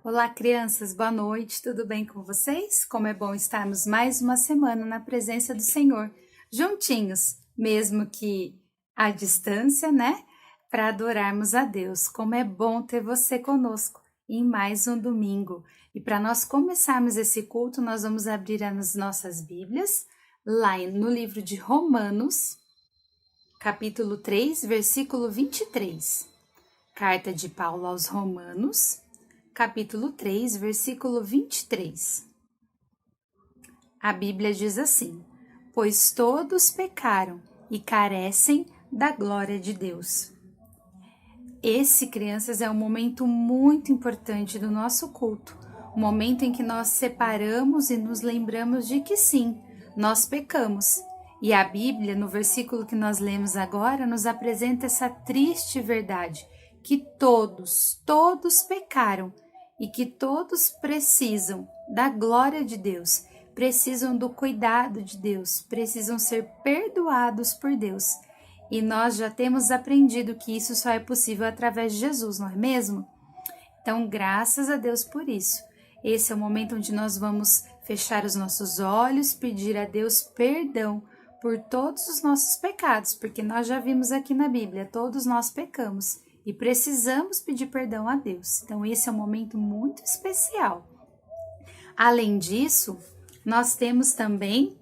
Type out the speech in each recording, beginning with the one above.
Olá, crianças, boa noite, tudo bem com vocês? Como é bom estarmos mais uma semana na presença do Senhor, juntinhos, mesmo que à distância, né? Para adorarmos a Deus. Como é bom ter você conosco em mais um domingo. E para nós começarmos esse culto, nós vamos abrir as nossas Bíblias lá no livro de Romanos, capítulo 3, versículo 23. Carta de Paulo aos Romanos, capítulo 3, versículo 23. A Bíblia diz assim: pois todos pecaram e carecem da glória de Deus. Esse, crianças, é um momento muito importante do nosso culto, o momento em que nós separamos e nos lembramos de que sim, nós pecamos. E a Bíblia, no versículo que nós lemos agora, nos apresenta essa triste verdade, que todos pecaram e que todos precisam da glória de Deus, precisam do cuidado de Deus, precisam ser perdoados por Deus. E nós já temos aprendido que isso só é possível através de Jesus, não é mesmo? Então, graças a Deus por isso. Esse é o momento onde nós vamos fechar os nossos olhos, pedir a Deus perdão por todos os nossos pecados, porque nós já vimos aqui na Bíblia, todos nós pecamos e precisamos pedir perdão a Deus. Então, esse é um momento muito especial. Além disso, nós temos também,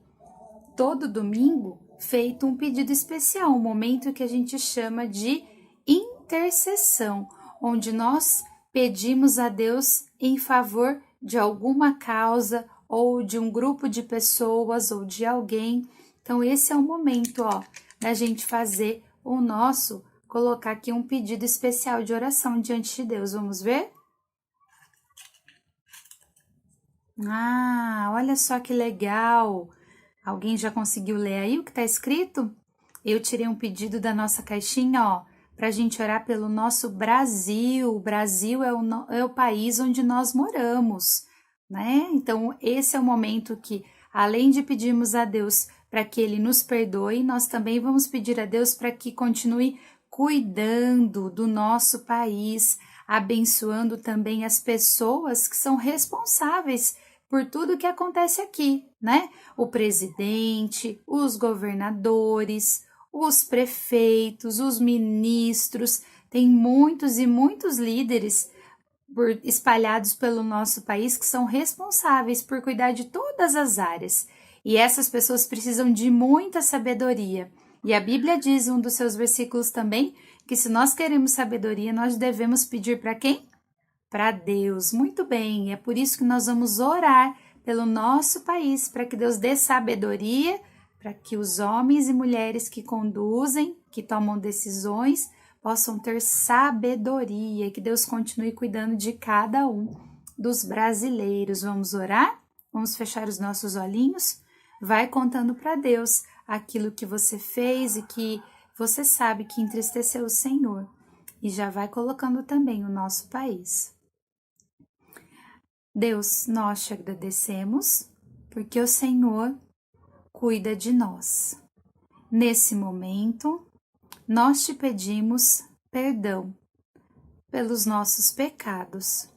todo domingo, feito um pedido especial, um momento que a gente chama de intercessão, onde nós pedimos a Deus em favor de alguma causa ou de um grupo de pessoas ou de alguém. Então, esse é o momento, da gente fazer o nosso, colocar aqui um pedido especial de oração diante de Deus. Vamos ver? Olha só que legal! Alguém já conseguiu ler aí o que está escrito? Eu tirei um pedido da nossa caixinha, para a gente orar pelo nosso Brasil. O Brasil é o país onde nós moramos, né? Então, esse é o momento que, além de pedirmos a Deus para que Ele nos perdoe, nós também vamos pedir a Deus para que continue cuidando do nosso país, abençoando também as pessoas que são responsáveis por tudo que acontece aqui, né? O presidente, os governadores, os prefeitos, os ministros, tem muitos e muitos líderes espalhados pelo nosso país que são responsáveis por cuidar de todas as áreas. E essas pessoas precisam de muita sabedoria. E a Bíblia diz em um dos seus versículos também que se nós queremos sabedoria, nós devemos pedir para quem? Para Deus. Muito bem, é por isso que nós vamos orar pelo nosso país, para que Deus dê sabedoria, para que os homens e mulheres que conduzem, que tomam decisões, possam ter sabedoria, que Deus continue cuidando de cada um dos brasileiros. Vamos orar? Vamos fechar os nossos olhinhos? Vai contando para Deus aquilo que você fez e que você sabe que entristeceu o Senhor. E já vai colocando também o nosso país. Deus, nós te agradecemos porque o Senhor cuida de nós. Nesse momento, nós te pedimos perdão pelos nossos pecados.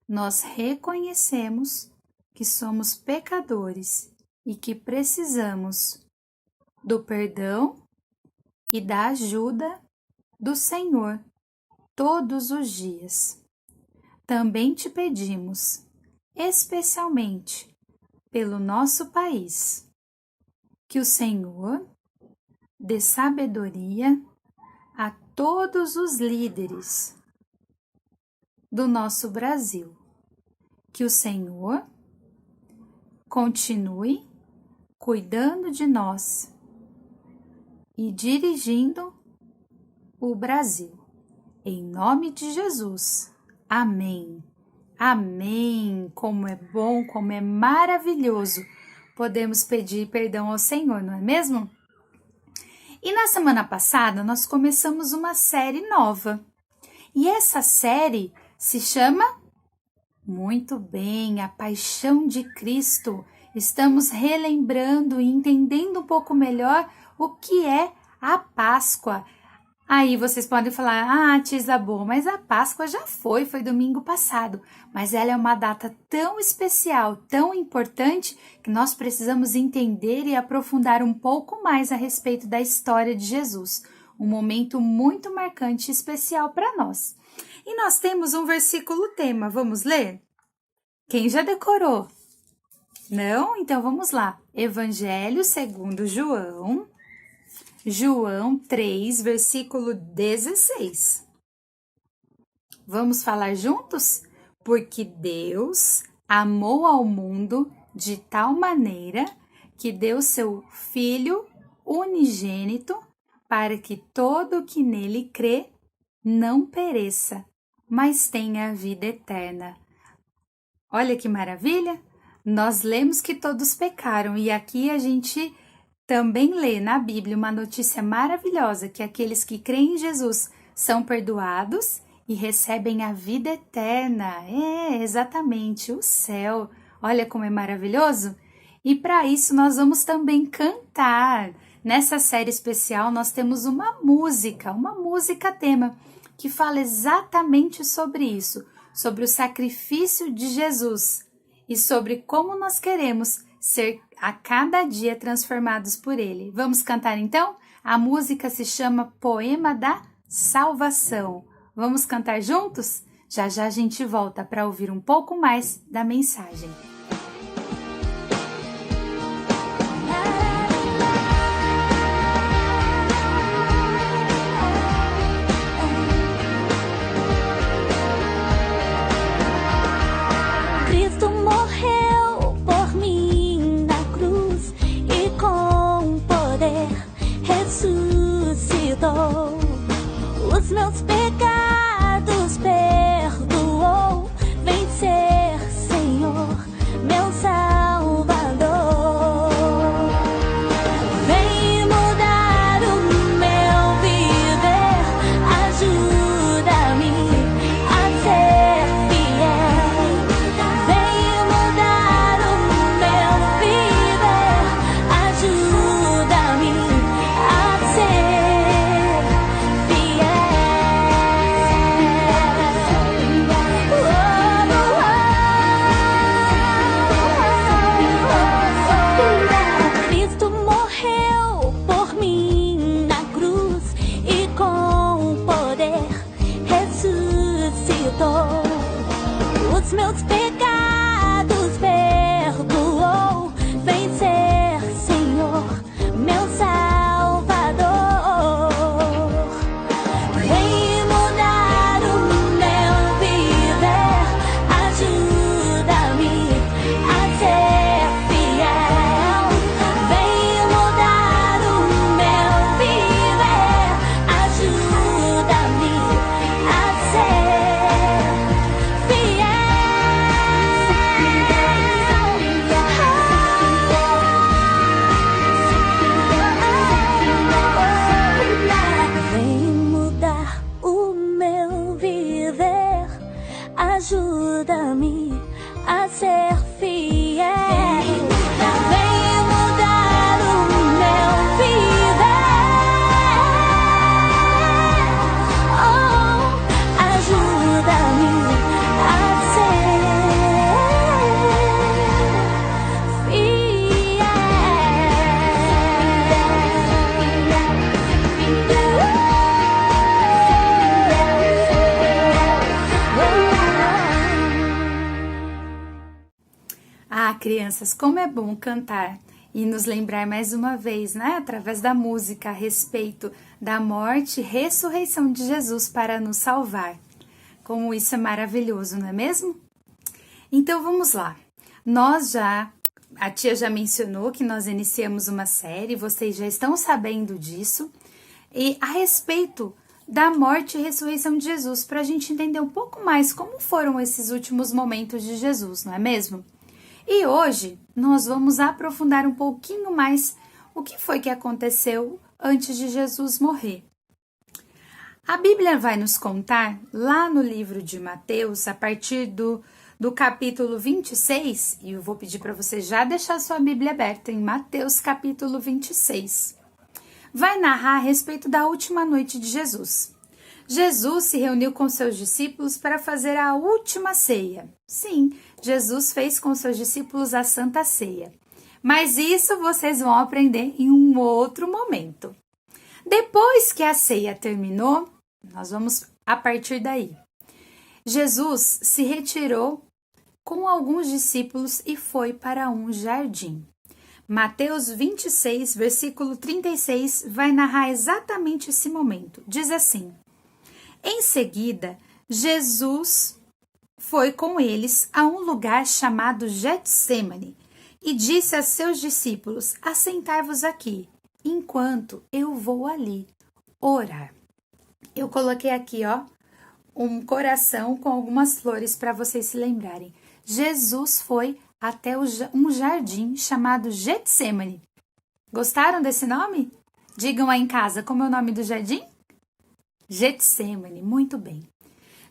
Nós reconhecemos que somos pecadores e que precisamos do perdão e da ajuda do Senhor todos os dias. Também te pedimos, especialmente pelo nosso país, que o Senhor dê sabedoria a todos os líderes do nosso Brasil, que o Senhor continue cuidando de nós e dirigindo o Brasil. Em nome de Jesus. Amém. Amém. Como é bom, como é maravilhoso podemos pedir perdão ao Senhor, não é mesmo? E na semana passada nós começamos uma série nova. E essa série se chama, muito bem, A Paixão de Cristo. Estamos relembrando e entendendo um pouco melhor o que é a Páscoa. Aí vocês podem falar, ah, tia Isabô, mas a Páscoa já foi domingo passado. Mas ela é uma data tão especial, tão importante, que nós precisamos entender e aprofundar um pouco mais a respeito da história de Jesus. Um momento muito marcante e especial para nós. E nós temos um versículo tema, vamos ler? Quem já decorou? Não? Então vamos lá. Evangelho segundo João, João 3, versículo 16. Vamos falar juntos? Porque Deus amou ao mundo de tal maneira que deu seu Filho unigênito para que todo o que nele crê não pereça, mas tenha a vida eterna. Olha que maravilha! Nós lemos que todos pecaram e aqui a gente também lê na Bíblia uma notícia maravilhosa que aqueles que creem em Jesus são perdoados e recebem a vida eterna. É, exatamente, o céu. Olha como é maravilhoso! E para isso nós vamos também cantar. Nessa série especial nós temos uma música tema, que fala exatamente sobre isso, sobre o sacrifício de Jesus e sobre como nós queremos ser a cada dia transformados por Ele. Vamos cantar então? A música se chama Poema da Salvação. Vamos cantar juntos? Já já a gente volta para ouvir um pouco mais da mensagem. Cristo morreu por mim na cruz e com poder ressuscitou. Os meus pecados perdoou. Vem ser Senhor, meu Salvador. Vem mudar o meu viver. Ajuda-me a ser fiel. Vem mudar o meu viver. Ajuda-me a ser Cristo morreu por mim na cruz e com poder ressuscitou. Os meus pecados perdoou. Vem ser Senhor, meu Salvador. Vem mudar o meu viver. Ajuda-me a ser fiel. Vem mudar o meu viver. Ajuda-me a ser fiel. Vem mudar o meu viver. Ajuda-me a ser fiel. Vem mudar o meu viver. Oh, ajuda-me a Ah, crianças, como é bom cantar e nos lembrar mais uma vez, né, através da música, a respeito da morte e ressurreição de Jesus para nos salvar. Como isso é maravilhoso, não é mesmo? Então vamos lá. A tia já mencionou que nós iniciamos uma série, vocês já estão sabendo disso, e a respeito da morte e ressurreição de Jesus, para a gente entender um pouco mais como foram esses últimos momentos de Jesus, não é mesmo? E hoje nós vamos aprofundar um pouquinho mais o que foi que aconteceu antes de Jesus morrer. A Bíblia vai nos contar, lá no livro de Mateus, a partir do capítulo 26, e eu vou pedir para você já deixar sua Bíblia aberta em Mateus capítulo 26. vai narrar a respeito da última noite de Jesus. Jesus se reuniu com seus discípulos para fazer a última ceia. Sim, Jesus fez com seus discípulos a Santa Ceia. Mas isso vocês vão aprender em um outro momento. Depois que a ceia terminou, nós vamos a partir daí. Jesus se retirou com alguns discípulos e foi para um jardim. Mateus 26, versículo 36, vai narrar exatamente esse momento. Diz assim: Em seguida, Jesus foi com eles a um lugar chamado Getsêmani e disse a seus discípulos: Assentai-vos aqui, enquanto eu vou ali orar. Eu coloquei aqui, um coração com algumas flores para vocês se lembrarem. Jesus foi até um jardim chamado Getsêmani. Gostaram desse nome? Digam aí em casa, como é o nome do jardim? Getsêmani, muito bem.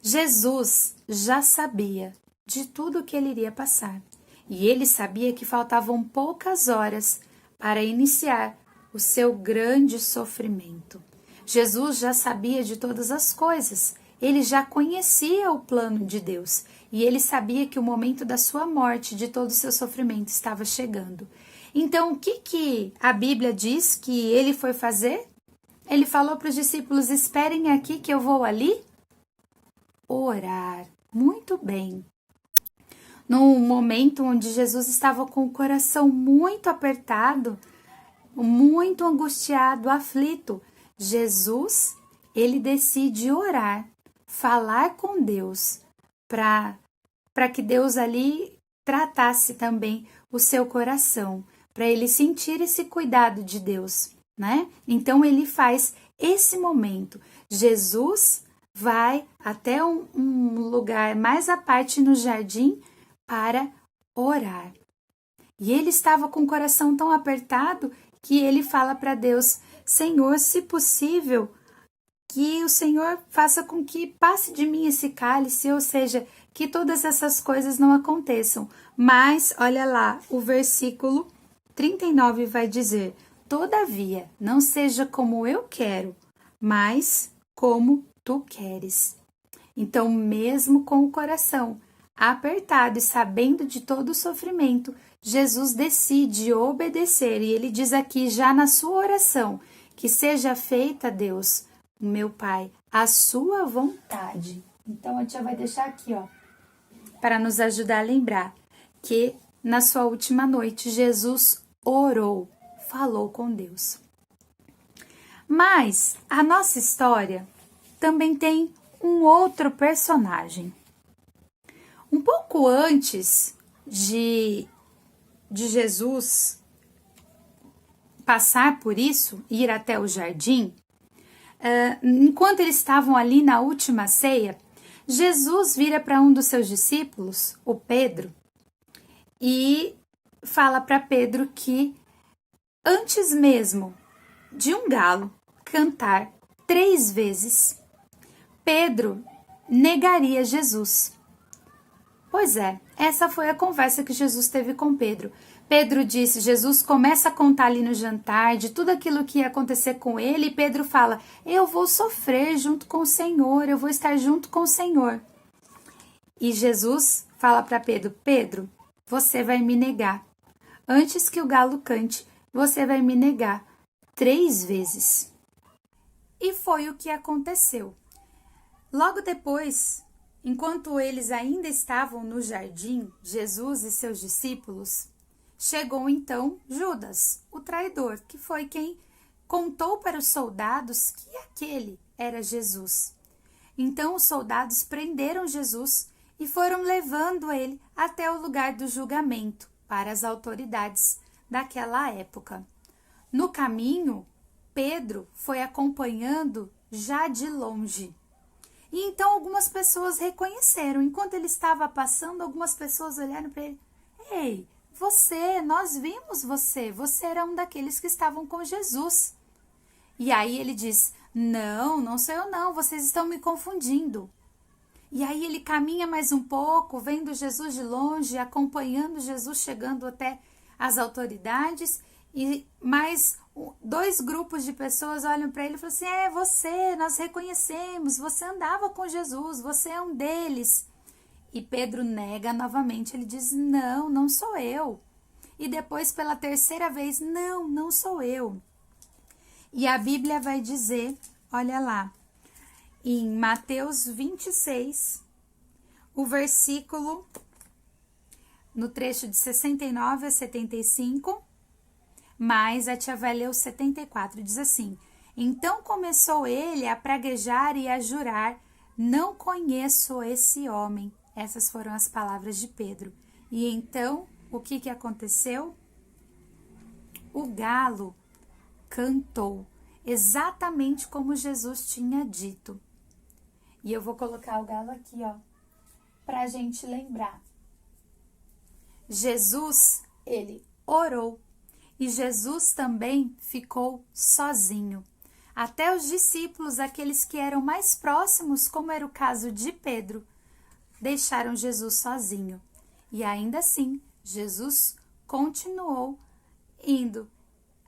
Jesus já sabia de tudo o que ele iria passar. E ele sabia que faltavam poucas horas para iniciar o seu grande sofrimento. Jesus já sabia de todas as coisas. Ele já conhecia o plano de Deus e ele sabia que o momento da sua morte, de todo o seu sofrimento, estava chegando. Então, o que a Bíblia diz que ele foi fazer? Ele falou para os discípulos: esperem aqui que eu vou ali orar. Muito bem. No momento onde Jesus estava com o coração muito apertado, muito angustiado, aflito, Jesus, ele decide orar, falar com Deus, para que Deus ali tratasse também o seu coração, para ele sentir esse cuidado de Deus, né? Então ele faz esse momento. Jesus vai até um lugar mais à parte no jardim para orar. E ele estava com o coração tão apertado que ele fala para Deus: Senhor, se possível, que o Senhor faça com que passe de mim esse cálice, ou seja, que todas essas coisas não aconteçam. Mas, olha lá, o versículo 39 vai dizer: Todavia, não seja como eu quero, mas como tu queres. Então, mesmo com o coração apertado e sabendo de todo o sofrimento, Jesus decide obedecer. E ele diz aqui, já na sua oração, que seja feita, Deus, meu Pai, a sua vontade. Então, a gente já vai deixar aqui, para nos ajudar a lembrar que na sua última noite, Jesus orou, falou com Deus. Mas a nossa história também tem um outro personagem. Um pouco antes de Jesus passar por isso, ir até o jardim, enquanto eles estavam ali na última ceia, Jesus vira para um dos seus discípulos, o Pedro, e fala para Pedro que antes mesmo de um galo cantar 3 vezes, Pedro negaria Jesus. Pois é, essa foi a conversa que Jesus teve com Pedro. Pedro disse, Jesus começa a contar ali no jantar de tudo aquilo que ia acontecer com ele, e Pedro fala: eu vou sofrer junto com o Senhor, eu vou estar junto com o Senhor. E Jesus fala para Pedro: Pedro, você vai me negar. Antes que o galo cante, você vai me negar 3 vezes. E foi o que aconteceu. Logo depois, enquanto eles ainda estavam no jardim, Jesus e seus discípulos, chegou então Judas, o traidor, que foi quem contou para os soldados que aquele era Jesus. Então os soldados prenderam Jesus e foram levando ele até o lugar do julgamento para as autoridades daquela época. No caminho, Pedro foi acompanhando já de longe. E então algumas pessoas reconheceram. Enquanto ele estava passando, algumas pessoas olharam para ele: ei, nós vimos você era um daqueles que estavam com Jesus. E aí ele diz: não sou eu não, vocês estão me confundindo. E aí ele caminha mais um pouco, vendo Jesus de longe, acompanhando Jesus chegando até as autoridades, e mais Dois grupos de pessoas olham para ele e falam assim: você, nós reconhecemos, você andava com Jesus, você é um deles. E Pedro nega novamente, ele diz: não, não sou eu. E depois, pela terceira vez: não, não sou eu. E a Bíblia vai dizer, olha lá, em Mateus 26, o versículo, no trecho de 69 a 75, mas a tia vai ler o 74, diz assim: então começou ele a praguejar e a jurar: não conheço esse homem. Essas foram as palavras de Pedro. E então, o que aconteceu? O galo cantou, exatamente como Jesus tinha dito. E eu vou colocar o galo aqui, ó, pra gente lembrar. Jesus, ele orou. E Jesus também ficou sozinho. Até os discípulos, aqueles que eram mais próximos, como era o caso de Pedro, deixaram Jesus sozinho. E ainda assim, Jesus continuou indo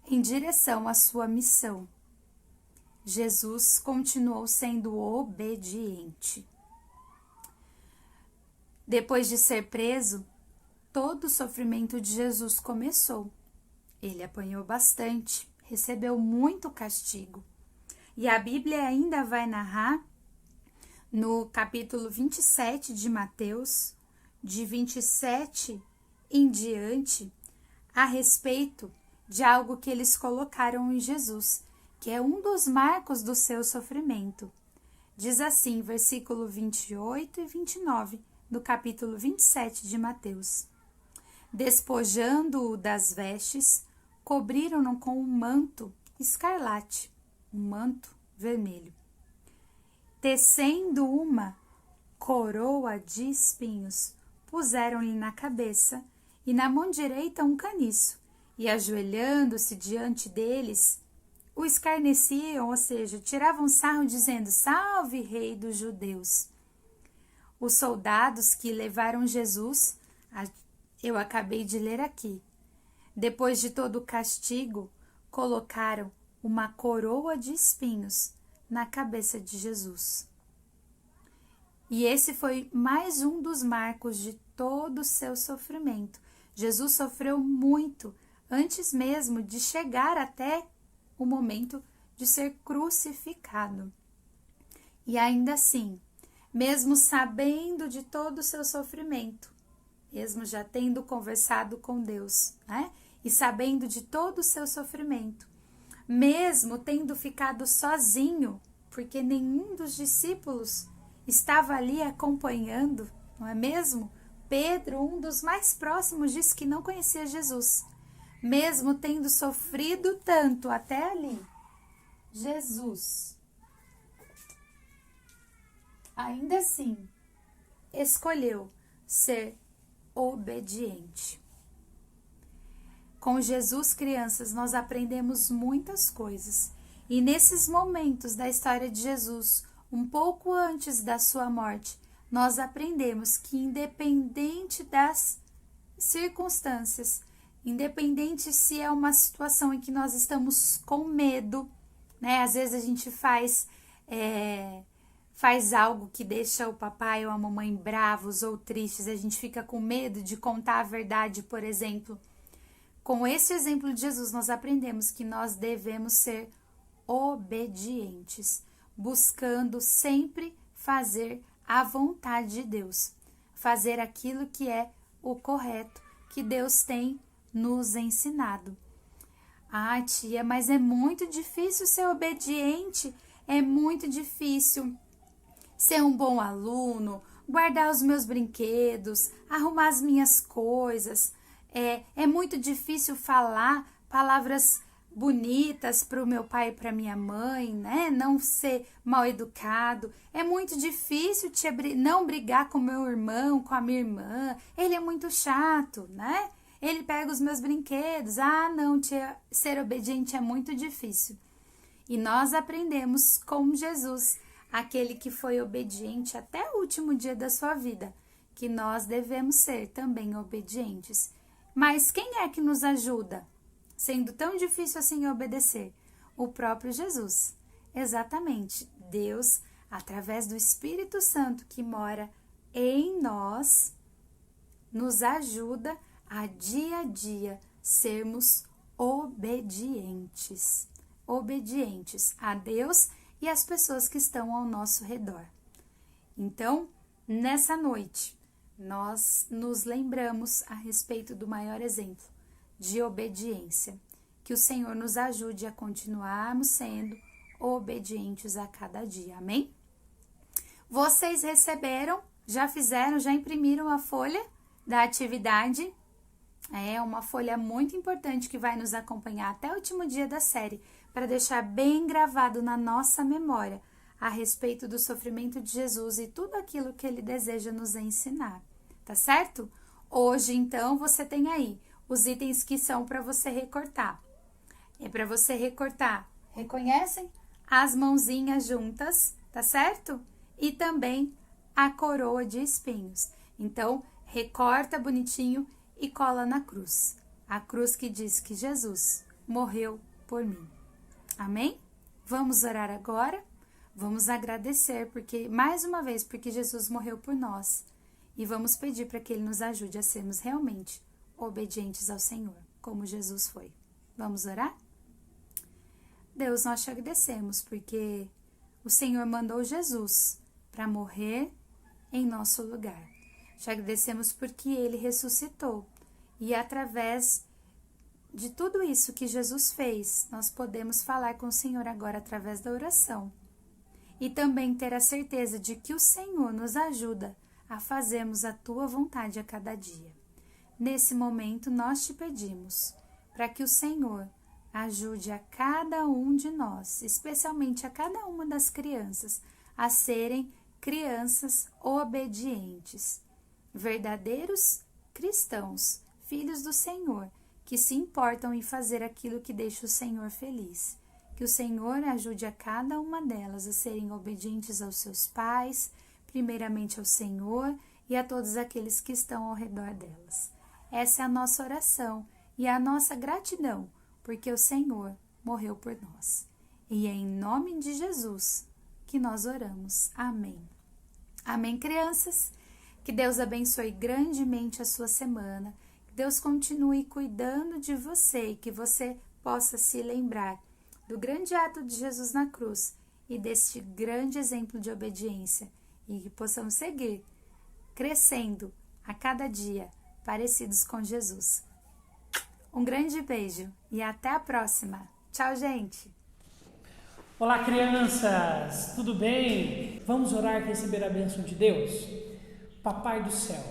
em direção à sua missão. Jesus continuou sendo obediente. Depois de ser preso, todo o sofrimento de Jesus começou. Ele apanhou bastante, recebeu muito castigo. E a Bíblia ainda vai narrar, no capítulo 27 de Mateus, de 27 em diante, a respeito de algo que eles colocaram em Jesus, que é um dos marcos do seu sofrimento. Diz assim, versículo 28 e 29, do capítulo 27 de Mateus: despojando-o das vestes, cobriram-no com um manto escarlate, um manto vermelho. Tecendo uma coroa de espinhos, puseram-lhe na cabeça, e na mão direita um caniço, e ajoelhando-se diante deles, o escarneciam, ou seja, tiravam sarro dizendo: salve, rei dos judeus. Os soldados que levaram Jesus, eu acabei de ler aqui, depois de todo o castigo, colocaram uma coroa de espinhos na cabeça de Jesus. E esse foi mais um dos marcos de todo o seu sofrimento. Jesus sofreu muito antes mesmo de chegar até o momento de ser crucificado. E ainda assim, mesmo sabendo de todo o seu sofrimento, mesmo já tendo conversado com Deus, né? E sabendo de todo o seu sofrimento, mesmo tendo ficado sozinho, porque nenhum dos discípulos estava ali acompanhando, não é mesmo? Pedro, um dos mais próximos, disse que não conhecia Jesus. Mesmo tendo sofrido tanto até ali, Jesus, ainda assim, escolheu ser obediente. Com Jesus, crianças, nós aprendemos muitas coisas. E nesses momentos da história de Jesus, um pouco antes da sua morte, nós aprendemos que independente das circunstâncias, independente se é uma situação em que nós estamos com medo, né? Às vezes a gente faz algo que deixa o papai ou a mamãe bravos ou tristes, a gente fica com medo de contar a verdade, por exemplo. Com esse exemplo de Jesus, nós aprendemos que nós devemos ser obedientes, buscando sempre fazer a vontade de Deus, fazer aquilo que é o correto, que Deus tem nos ensinado. Ah, tia, mas é muito difícil ser obediente, é muito difícil ser um bom aluno, guardar os meus brinquedos, arrumar as minhas coisas. É muito difícil falar palavras bonitas para o meu pai e para minha mãe, né? Não ser mal educado. É muito difícil não brigar com meu irmão, com a minha irmã. Ele é muito chato, né? Ele pega os meus brinquedos. Ah, não, tia, ser obediente é muito difícil. E nós aprendemos com Jesus, aquele que foi obediente até o último dia da sua vida, que nós devemos ser também obedientes. Mas quem é que nos ajuda sendo tão difícil assim obedecer? O próprio Jesus. Exatamente, Deus, através do Espírito Santo que mora em nós, nos ajuda a dia sermos obedientes. Obedientes a Deus e às pessoas que estão ao nosso redor. Então, nessa noite, nós nos lembramos a respeito do maior exemplo de obediência. Que o Senhor nos ajude a continuarmos sendo obedientes a cada dia. Amém? Vocês receberam, já fizeram, já imprimiram a folha da atividade? É uma folha muito importante que vai nos acompanhar até o último dia da série, para deixar bem gravado na nossa memória a respeito do sofrimento de Jesus e tudo aquilo que ele deseja nos ensinar, tá certo? Hoje, então, você tem aí os itens que são para você recortar. É para você recortar, reconhecem? As mãozinhas juntas, tá certo? E também a coroa de espinhos. Então, recorta bonitinho e cola na cruz. A cruz que diz que Jesus morreu por mim. Amém? Vamos orar agora? Vamos agradecer, porque mais uma vez, porque Jesus morreu por nós. E vamos pedir para que Ele nos ajude a sermos realmente obedientes ao Senhor, como Jesus foi. Vamos orar? Deus, nós te agradecemos, porque o Senhor mandou Jesus para morrer em nosso lugar. Te agradecemos porque Ele ressuscitou. E através de tudo isso que Jesus fez, nós podemos falar com o Senhor agora através da oração. E também ter a certeza de que o Senhor nos ajuda a fazermos a Tua vontade a cada dia. Nesse momento, nós te pedimos para que o Senhor ajude a cada um de nós, especialmente a cada uma das crianças, a serem crianças obedientes, verdadeiros cristãos, filhos do Senhor, que se importam em fazer aquilo que deixa o Senhor feliz. Que o Senhor ajude a cada uma delas a serem obedientes aos seus pais, primeiramente ao Senhor e a todos aqueles que estão ao redor delas. Essa é a nossa oração e a nossa gratidão, porque o Senhor morreu por nós. E é em nome de Jesus que nós oramos. Amém. Amém, crianças? Que Deus abençoe grandemente a sua semana. Que Deus continue cuidando de você e que você possa se lembrar do grande ato de Jesus na cruz e deste grande exemplo de obediência e que possamos seguir crescendo a cada dia parecidos com Jesus. Um grande beijo e até a próxima. Tchau, gente! Olá, crianças! Tudo bem? Vamos orar e receber a bênção de Deus? Papai do céu,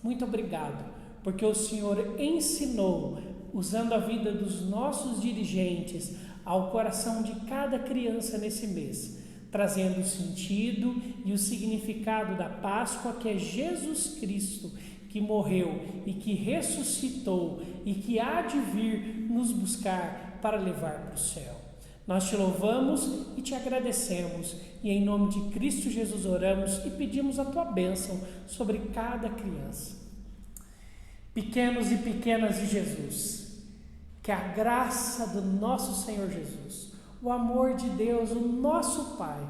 muito obrigado, porque o Senhor ensinou, usando a vida dos nossos dirigentes, ao coração de cada criança nesse mês, trazendo o sentido e o significado da Páscoa, que é Jesus Cristo, que morreu e que ressuscitou e que há de vir nos buscar para levar para o céu. Nós te louvamos e te agradecemos e em nome de Cristo Jesus oramos e pedimos a tua bênção sobre cada criança. Pequenos e pequenas de Jesus, que a graça do nosso Senhor Jesus, o amor de Deus, o nosso Pai,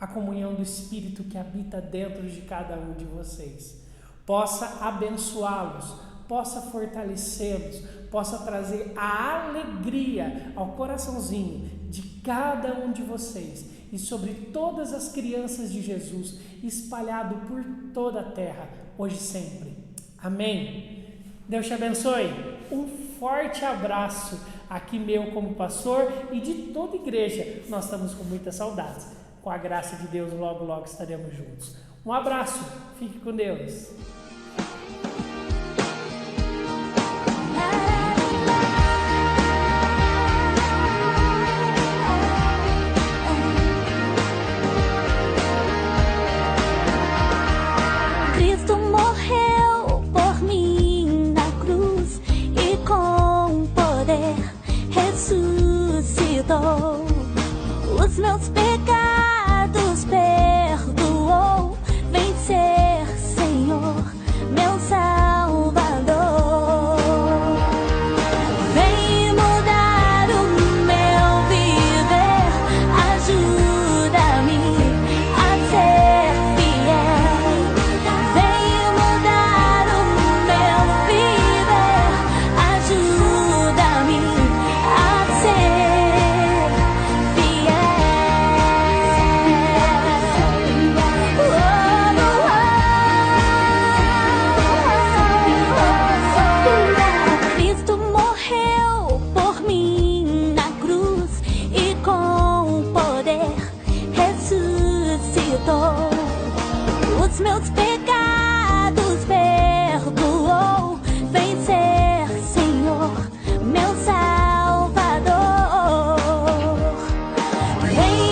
a comunhão do Espírito que habita dentro de cada um de vocês, possa abençoá-los, possa fortalecê-los, possa trazer a alegria ao coraçãozinho de cada um de vocês e sobre todas as crianças de Jesus, espalhado por toda a terra, hoje e sempre. Amém. Deus te abençoe. Um forte abraço aqui meu como pastor e de toda a igreja. Nós estamos com muitas saudades. Com a graça de Deus, logo, logo estaremos juntos. Um abraço. Fique com Deus. Cristo morreu por mim na cruz e com poder ressuscitou. Os meus pecados perdoou. Vem ser Senhor, meu Salvador. Vem mudar libertou, os meus pecados perdoou. Vem ser Senhor, meu Salvador. Vem